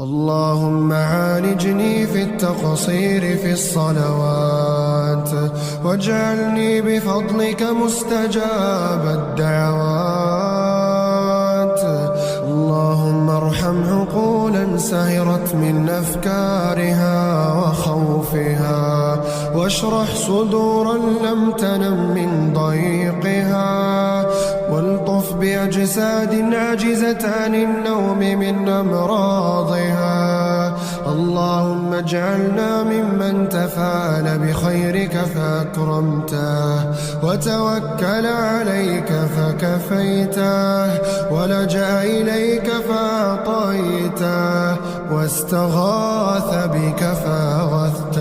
اللهم عالجني في التقصير في الصلوات، واجعلني بفضلك مستجاب الدعوات. اللهم ارحم عقولا سهرت من أفكارها وخوفها، واشرح صدورا لم تنم من ضيقها، والطف بأجساد عجزت عن النوم من أمراضها. اللهم اجعلنا ممن تفاءل بخيرك فأكرمته، وتوكل عليك فكفيته، ولجأ إليك فأعطيته، واستغاث بك فأغثته.